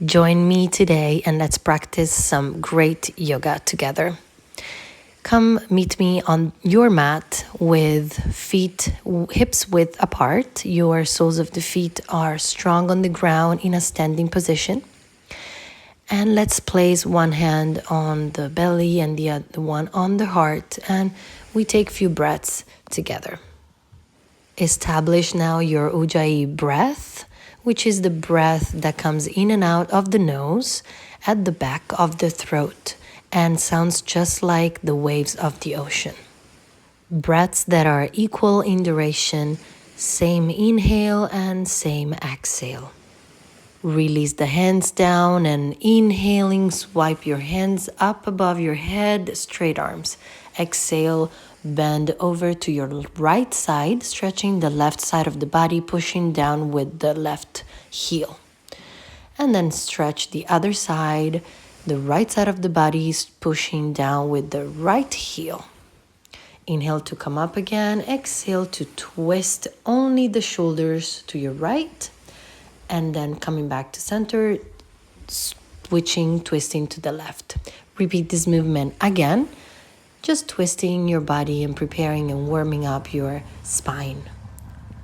Join me today and let's practice some great yoga together. Come meet me on your mat with feet hips width apart. Your soles of the feet are strong on the ground in a standing position. And let's place one hand on the belly and the other one on the heart, and we take a few breaths together. Establish now your Ujjayi breath, which is the breath that comes in and out of the nose at the back of the throat and sounds just like the waves of the ocean. Breaths that are equal in duration, same inhale and same exhale. Release the hands down and inhaling, swipe your hands up above your head, straight arms. Exhale, bend over to your right side, stretching the left side of the body, pushing down with the left heel. And then stretch the other side, the right side of the body is pushing down with the right heel. Inhale to come up again, exhale to twist only the shoulders to your right. And then coming back to center, switching, twisting to the left. Repeat this movement again, just twisting your body and preparing and warming up your spine.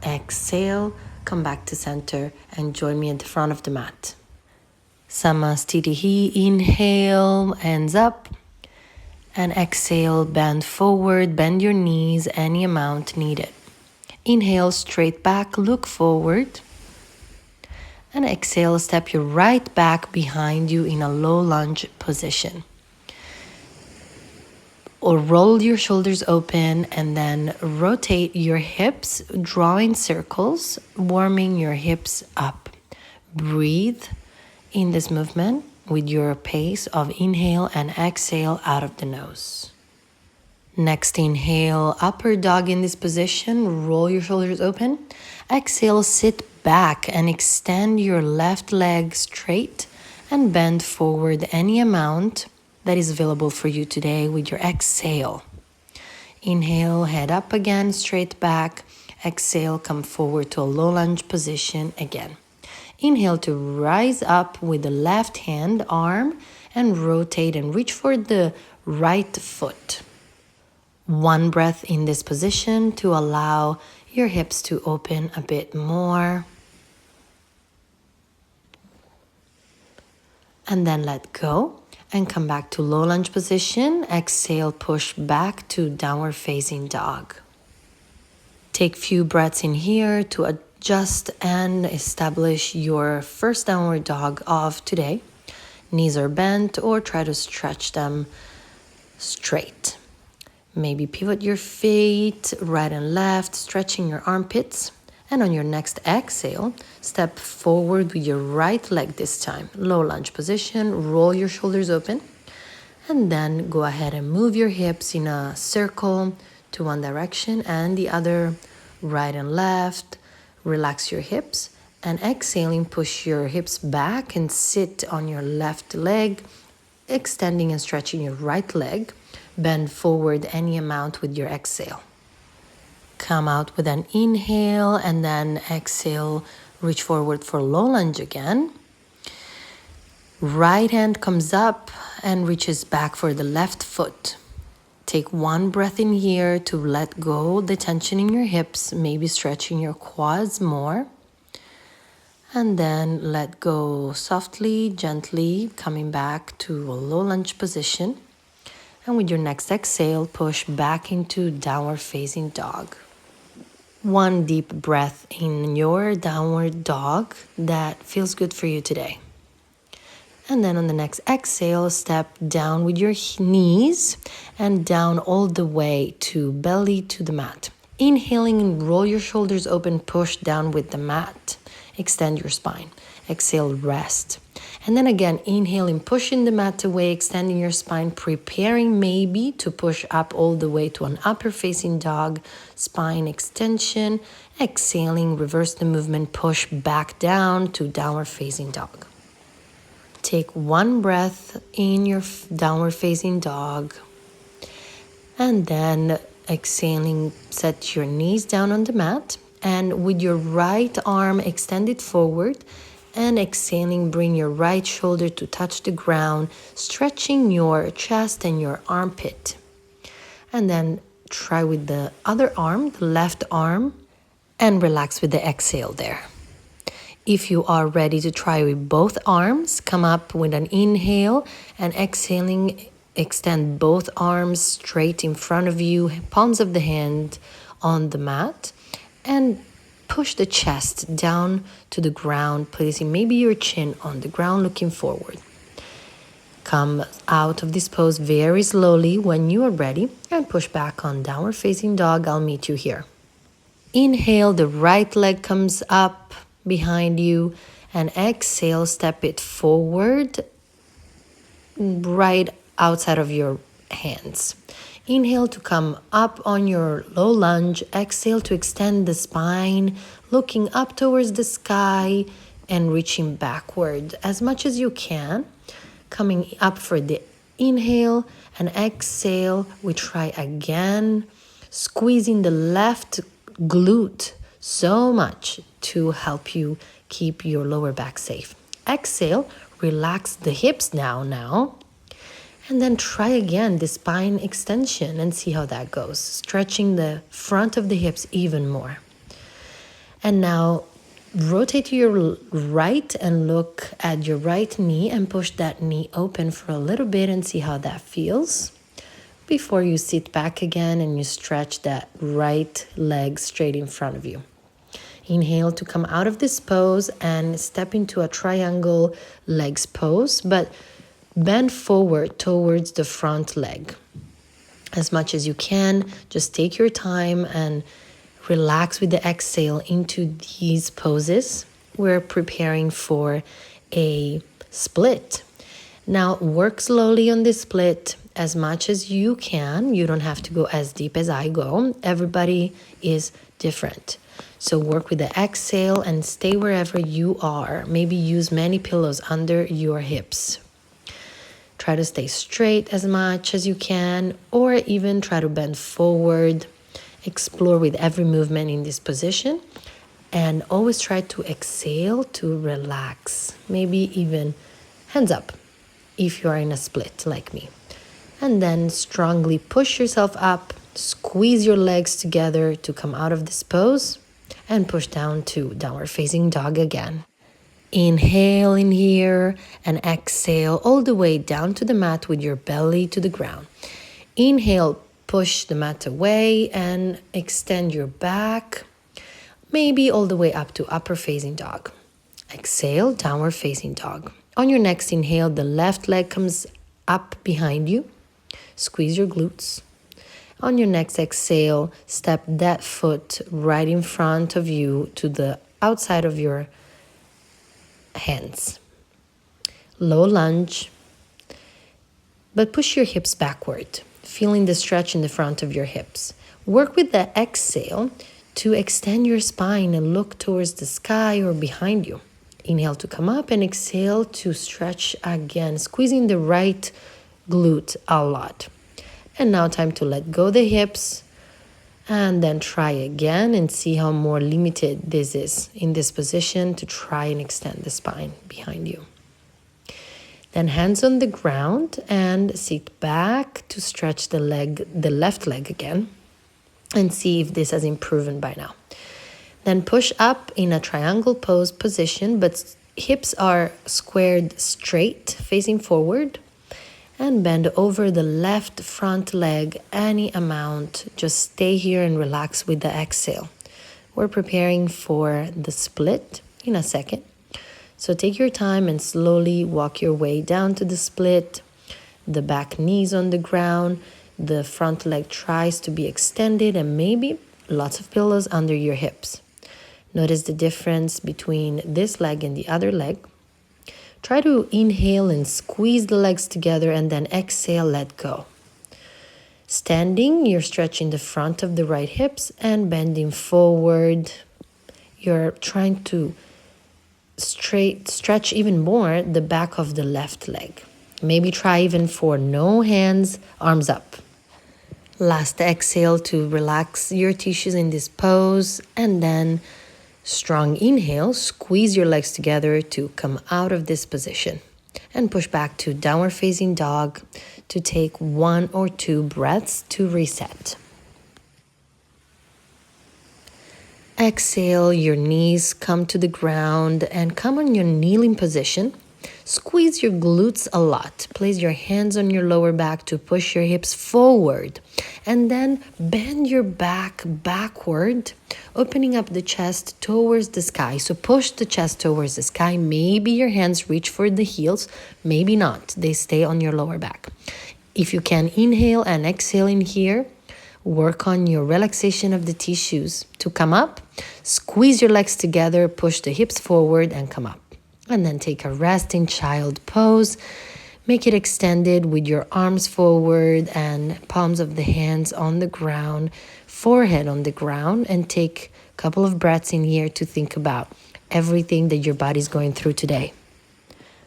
Exhale, come back to center and join me at the front of the mat. Samastitihi, inhale, hands up. And exhale, bend forward, bend your knees any amount needed. Inhale, straight back, look forward. And exhale, step your right back behind you in a low lunge position. Or roll your shoulders open and then rotate your hips, drawing circles, warming your hips up. Breathe in this movement with your pace of inhale and exhale out of the nose. Next, inhale, upper dog in this position, roll your shoulders open. Exhale, sit back and extend your left leg straight and bend forward any amount that is available for you today with your exhale. Inhale, head up again, straight back. Exhale, come forward to a low lunge position again. Inhale to rise up with the left hand, arm, and rotate and reach for the right foot. One breath in this position to allow your hips to open a bit more. And then let go and come back to low lunge position. Exhale, push back to downward facing dog. Take few breaths in here to adjust and establish your first downward dog of today. Knees are bent or try to stretch them straight. Maybe pivot your feet right and left, stretching your armpits. And on your next exhale, step forward with your right leg this time. Low lunge position, roll your shoulders open. And then go ahead and move your hips in a circle to one direction and the other, right and left. Relax your hips. And exhaling, push your hips back and sit on your left leg, extending and stretching your right leg. Bend forward any amount with your exhale. Come out with an inhale and then exhale, reach forward for low lunge again. Right hand comes up and reaches back for the left foot. Take one breath in here to let go the tension in your hips, maybe stretching your quads more. And then let go softly, gently, coming back to a low lunge position. And with your next exhale, push back into downward facing dog. One deep breath in your downward dog that feels good for you today. And then on the next exhale, step down with your knees and down all the way to belly to the mat. Inhaling and roll your shoulders open, push down with the mat. Extend your spine. Exhale, rest. And then again, inhaling, pushing the mat away, extending your spine, preparing maybe to push up all the way to an upper facing dog, spine extension. Exhaling, reverse the movement, push back down to downward facing dog. Take one breath in your downward facing dog. And then exhaling, set your knees down on the mat. And with your right arm extended forward, And exhaling, bring your right shoulder to touch the ground, stretching your chest and your armpit. And then try with the other arm, the left arm, and relax with the exhale there. If you are ready to try with both arms, come up with an inhale and exhaling, extend both arms straight in front of you, palms of the hand on the mat, and push the chest down to the ground, placing maybe your chin on the ground, looking forward. Come out of this pose very slowly when you are ready and push back on downward facing dog. I'll meet you here. Inhale, the right leg comes up behind you, and exhale, step it forward right outside of your hands. Inhale to come up on your low lunge. Exhale to extend the spine, looking up towards the sky and reaching backward as much as you can. Coming up for the inhale and exhale, we try again, squeezing the left glute so much to help you keep your lower back safe. Exhale, relax the hips now. And then try again the spine extension and see how that goes. Stretching the front of the hips even more. And now rotate to your right and look at your right knee and push that knee open for a little bit and see how that feels. Before you sit back again and you stretch that right leg straight in front of you. Inhale to come out of this pose and step into a triangle legs pose, but bend forward towards the front leg as much as you can. Just take your time and relax with the exhale into these poses. We're preparing for a split. Now work slowly on this split as much as you can. You don't have to go as deep as I go. Everybody is different. So work with the exhale and stay wherever you are. Maybe use many pillows under your hips. Try to stay straight as much as you can, or even try to bend forward. Explore with every movement in this position, and always try to exhale to relax. Maybe even hands up if you are in a split like me. And then strongly push yourself up, squeeze your legs together to come out of this pose, and push down to downward facing dog again. Inhale in here and exhale all the way down to the mat with your belly to the ground. Inhale, push the mat away and extend your back, maybe all the way up to upper facing dog. Exhale, downward facing dog. On your next inhale, the left leg comes up behind you. Squeeze your glutes. On your next exhale, step that foot right in front of you to the outside of your hands. Low lunge, but push your hips backward, feeling the stretch in the front of your hips. Work with the exhale to extend your spine and look towards the sky or behind you. Inhale to come up and exhale to stretch again, squeezing the right glute a lot. And now time to let go the hips and then try again and see how more limited this is in this position to try and extend the spine behind you. Then hands on the ground and sit back to stretch the left leg again and see if this has improved by now. Then push up in a triangle pose position, but hips are squared straight, facing forward. And bend over the left front leg any amount. Just stay here and relax with the exhale. We're preparing for the split in a second. So take your time and slowly walk your way down to the split. The back knees on the ground. The front leg tries to be extended and maybe lots of pillows under your hips. Notice the difference between this leg and the other leg. Try to inhale and squeeze the legs together and then exhale, let go. Standing, you're stretching the front of the right hips and bending forward. You're trying to stretch even more the back of the left leg. Maybe try even for no hands, arms up. Last exhale to relax your tissues in this pose and then Strong inhale, squeeze your legs together to come out of this position. And push back to downward facing dog to take 1 or 2 breaths to reset. Exhale, your knees come to the ground and come on your kneeling position. Squeeze your glutes a lot. Place your hands on your lower back to push your hips forward. And then bend your back backward, opening up the chest towards the sky. So push the chest towards the sky. Maybe your hands reach for the heels, maybe not. They stay on your lower back. If you can inhale and exhale in here, work on your relaxation of the tissues to come up. Squeeze your legs together, push the hips forward and come up. And then take a resting child pose. Make it extended with your arms forward and palms of the hands on the ground, forehead on the ground, and take a couple of breaths in here to think about everything that your body's going through today.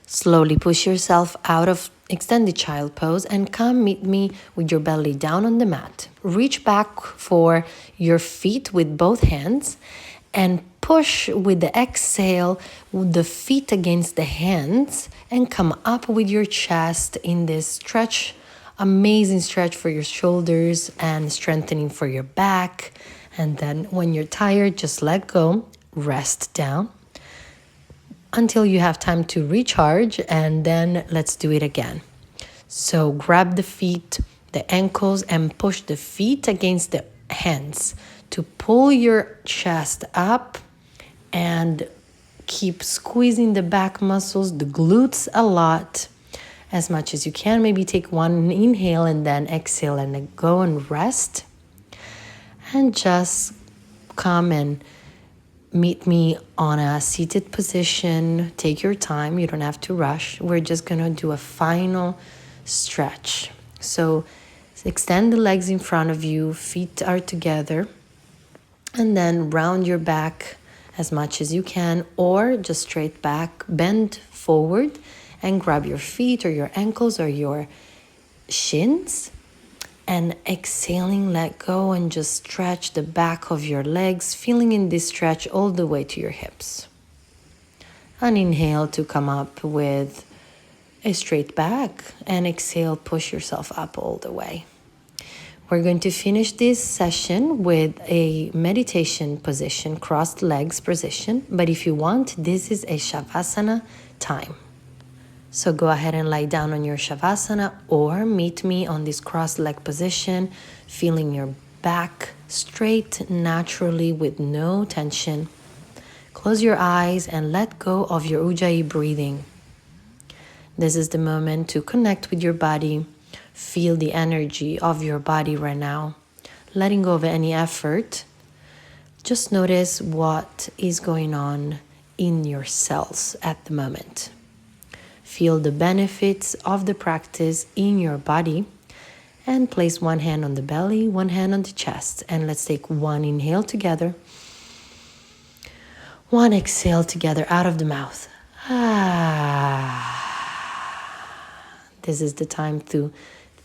Slowly push yourself out of extended child pose and come meet me with your belly down on the mat. Reach back for your feet with both hands and push with the exhale with the feet against the hands and come up with your chest in this stretch, amazing stretch for your shoulders and strengthening for your back. And then when you're tired, just let go, rest down until you have time to recharge, and then let's do it again. So grab the feet, the ankles, and push the feet against the hands to pull your chest up and keep squeezing the back muscles, the glutes a lot, as much as you can. Maybe take one inhale and then exhale and then go and rest. And just come and meet me on a seated position. Take your time. You don't have to rush. We're just going to do a final stretch. So extend the legs in front of you. Feet are together. And then round your back as much as you can, or just straight back. Bend forward and grab your feet or your ankles or your shins. And exhaling, let go and just stretch the back of your legs, feeling in this stretch all the way to your hips. And inhale to come up with a straight back, and exhale, push yourself up all the way. We're going to finish this session with a meditation position, crossed legs position. But if you want, this is a Shavasana time. So go ahead and lie down on your Shavasana or meet me on this crossed leg position, feeling your back straight naturally with no tension. Close your eyes and let go of your Ujjayi breathing. This is the moment to connect with your body. Feel the energy of your body right now. Letting go of any effort. Just notice what is going on in your cells at the moment. Feel the benefits of the practice in your body, and place one hand on the belly, one hand on the chest. And let's take one inhale together, one exhale together out of the mouth. This is the time to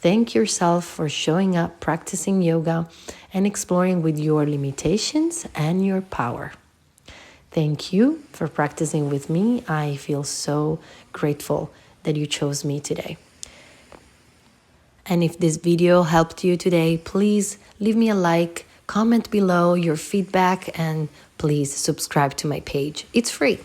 thank yourself for showing up, practicing yoga, and exploring with your limitations and your power. Thank you for practicing with me. I feel so grateful that you chose me today. And if this video helped you today, please leave me a like, comment below your feedback, and please subscribe to my page. It's free.